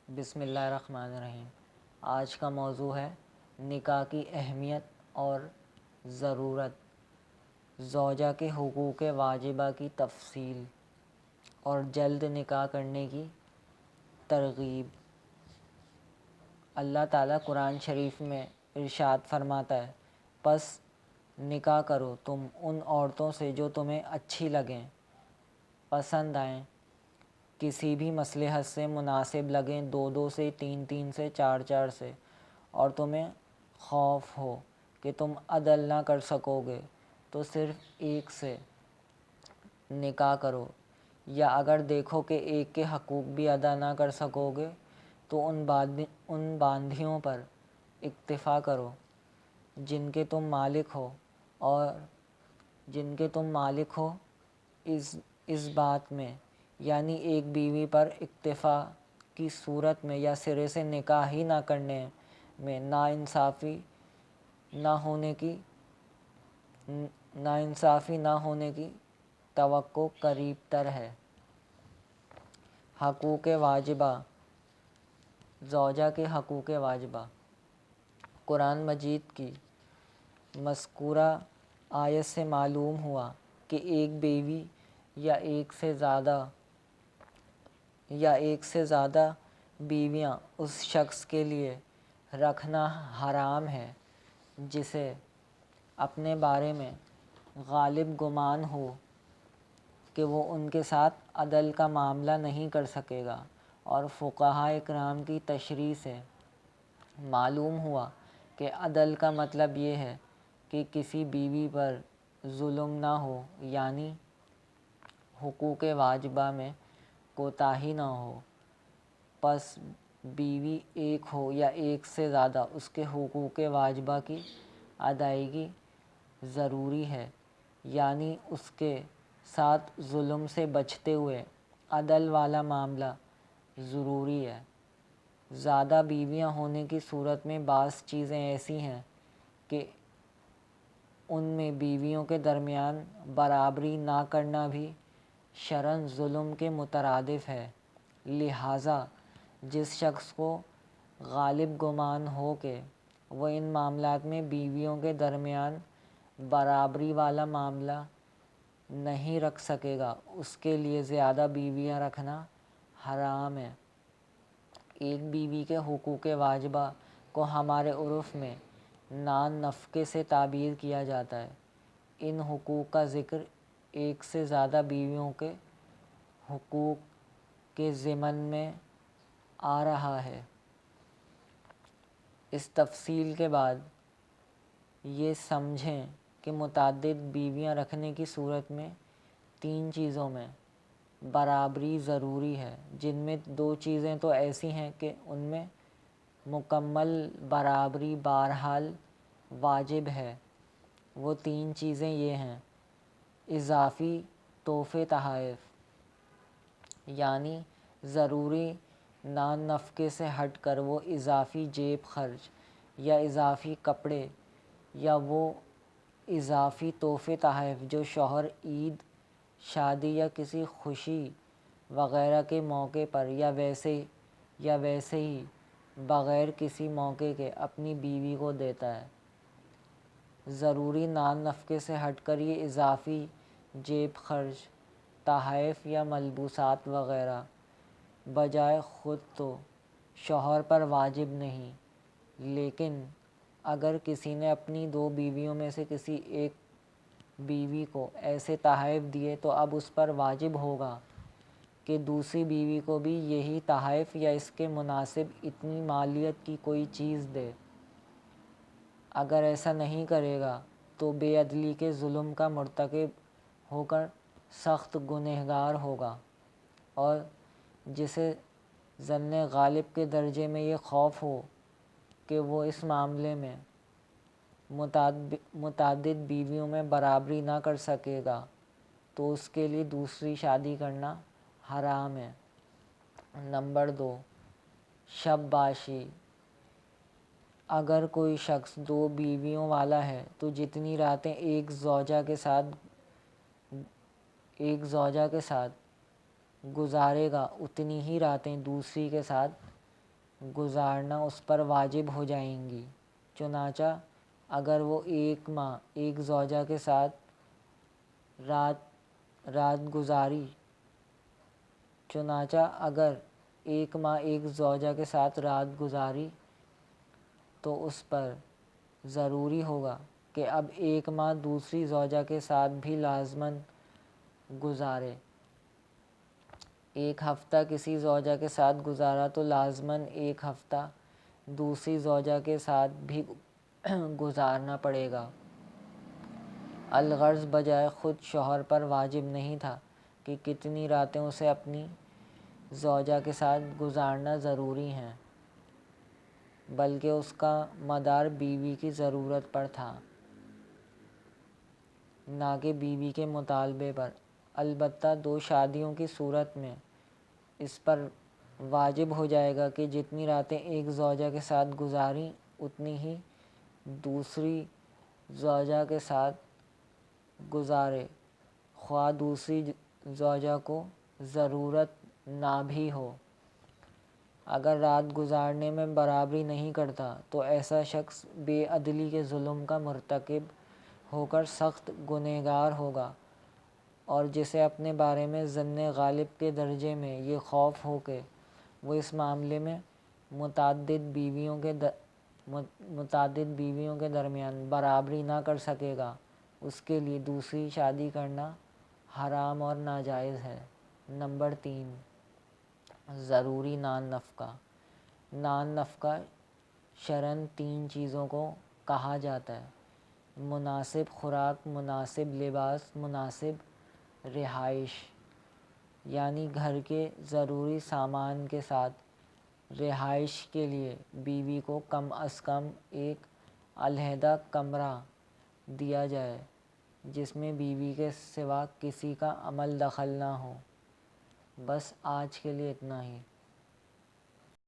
بسم اللہ الرحمن الرحیم۔ آج کا موضوع ہے نکاح کی اہمیت اور ضرورت، زوجہ کے حقوق واجبہ کی تفصیل اور جلد نکاح کرنے کی ترغیب۔ اللہ تعالیٰ قرآن شریف میں ارشاد فرماتا ہے، پس نکاح کرو تم ان عورتوں سے جو تمہیں اچھی لگیں، پسند آئیں، کسی بھی مصلحت سے مناسب لگیں، دو سے، تین سے، چار سے، اور تمہیں خوف ہو کہ تم عدل نہ کر سکو گے تو صرف ایک سے نکاح کرو، یا اگر دیکھو کہ ایک کے حقوق بھی ادا نہ کر سکو گے تو ان باندھیوں پر اکتفا کرو جن کے تم مالک ہو اس بات میں، یعنی ایک بیوی پر اکتفا کی صورت میں یا سرے سے نکاح ہی نہ کرنے میں ناانصافی نہ ہونے کی توقع قریب تر ہے۔ حقوق واجبہ، زوجہ کے حقوق واجبہ۔ قرآن مجید کی مذکورہ آیت سے معلوم ہوا کہ ایک بیوی یا ایک سے زیادہ بیویاں اس شخص کے لیے رکھنا حرام ہے جسے اپنے بارے میں غالب گمان ہو کہ وہ ان کے ساتھ عدل کا معاملہ نہیں کر سکے گا، اور فقہاء کرام کی تشریح سے معلوم ہوا کہ عدل کا مطلب یہ ہے کہ کسی بیوی پر ظلم نہ ہو، یعنی حقوق واجبہ میں کوتاہی نہ ہو۔ پس بیوی ایک ہو یا ایک سے زیادہ، اس کے حقوق واجبہ کی ادائیگی ضروری ہے، یعنی اس کے ساتھ ظلم سے بچتے ہوئے عدل والا معاملہ ضروری ہے۔ زیادہ بیویاں ہونے کی صورت میں بعض چیزیں ایسی ہیں کہ ان میں بیویوں کے درمیان برابری نہ کرنا بھی شرعاً ظلم کے مترادف ہے، لہٰذا جس شخص کو غالب گمان ہو کہ وہ ان معاملات میں بیویوں کے درمیان برابری والا معاملہ نہیں رکھ سکے گا، اس کے لیے زیادہ بیویاں رکھنا حرام ہے۔ ایک بیوی کے حقوق واجبہ کو ہمارے عرف میں نان نفقے سے تعبیر کیا جاتا ہے۔ ان حقوق کا ذکر ایک سے زیادہ بیویوں کے حقوق کے ضمن میں آ رہا ہے۔ اس تفصیل کے بعد یہ سمجھیں کہ متعدد بیویاں رکھنے کی صورت میں تین چیزوں میں برابری ضروری ہے، جن میں دو چیزیں تو ایسی ہیں کہ ان میں مکمل برابری بہرحال واجب ہے۔ وہ تین چیزیں یہ ہیں: اضافی تحفے تحائف، یعنی ضروری نان نفقے سے ہٹ کر وہ اضافی جیب خرچ یا اضافی کپڑے یا وہ اضافی تحفے تحائف جو شوہر عید، شادی یا کسی خوشی وغیرہ کے موقع پر یا ویسے ہی بغیر کسی موقع کے اپنی بیوی کو دیتا ہے۔ ضروری نان نفقے سے ہٹ کر یہ اضافی جیب خرچ، تحائف یا ملبوسات وغیرہ بجائے خود تو شوہر پر واجب نہیں، لیکن اگر کسی نے اپنی دو بیویوں میں سے کسی ایک بیوی کو ایسے تحائف دیے تو اب اس پر واجب ہوگا کہ دوسری بیوی کو بھی یہی تحائف یا اس کے مناسب اتنی مالیت کی کوئی چیز دے۔ اگر ایسا نہیں کرے گا تو بے عدلی کے ظلم کا مرتکب ہو کر سخت گنہگار ہوگا، اور جسے ظن غالب کے درجے میں یہ خوف ہو کہ وہ اس معاملے میں متعدد بیویوں میں برابری نہ کر سکے گا تو اس کے لیے دوسری شادی کرنا حرام ہے۔ نمبر 2، شب باشی۔ اگر کوئی شخص دو بیویوں والا ہے تو جتنی راتیں ایک زوجہ کے ساتھ گزارے گا اتنی ہی راتیں دوسری کے ساتھ گزارنا اس پر واجب ہو جائیں گی۔ چنانچہ اگر وہ ایک ماہ ایک زوجہ کے ساتھ رات گزاری تو اس پر ضروری ہوگا کہ اب ایک ماہ دوسری زوجہ کے ساتھ بھی لازماً گزارے۔ ایک ہفتہ کسی زوجہ کے ساتھ گزارا تو لازماً ایک ہفتہ دوسری زوجہ کے ساتھ بھی گزارنا پڑے گا۔ الغرض بجائے خود شوہر پر واجب نہیں تھا کہ کتنی راتیں اسے اپنی زوجہ کے ساتھ گزارنا ضروری ہیں، بلکہ اس کا مدار بیوی کی ضرورت پر تھا، نہ کہ بیوی کے مطالبے پر۔ البتہ دو شادیوں کی صورت میں اس پر واجب ہو جائے گا کہ جتنی راتیں ایک زوجہ کے ساتھ گزاریں اتنی ہی دوسری زوجہ کے ساتھ گزارے، خواہ دوسری زوجہ کو ضرورت نہ بھی ہو۔ اگر رات گزارنے میں برابری نہیں کرتا تو ایسا شخص بے عدلی کے ظلم کا مرتکب ہو کر سخت گنہگار ہوگا، اور جسے اپنے بارے میں ظن غالب کے درجے میں یہ خوف ہو کہ وہ اس معاملے میں متعدد بیویوں کے درمیان برابری نہ کر سکے گا، اس کے لیے دوسری شادی کرنا حرام اور ناجائز ہے۔ نمبر 3، ضروری نان نفقہ۔ نان نفقہ شرعاً 3 چیزوں کو کہا جاتا ہے: مناسب خوراک، مناسب لباس، مناسب رہائش۔ یعنی گھر کے ضروری سامان کے ساتھ رہائش کے لیے بیوی کو کم از کم ایک علیحدہ کمرہ دیا جائے جس میں بیوی کے سوا کسی کا عمل دخل نہ ہو۔ بس آج کے لیے اتنا ہی۔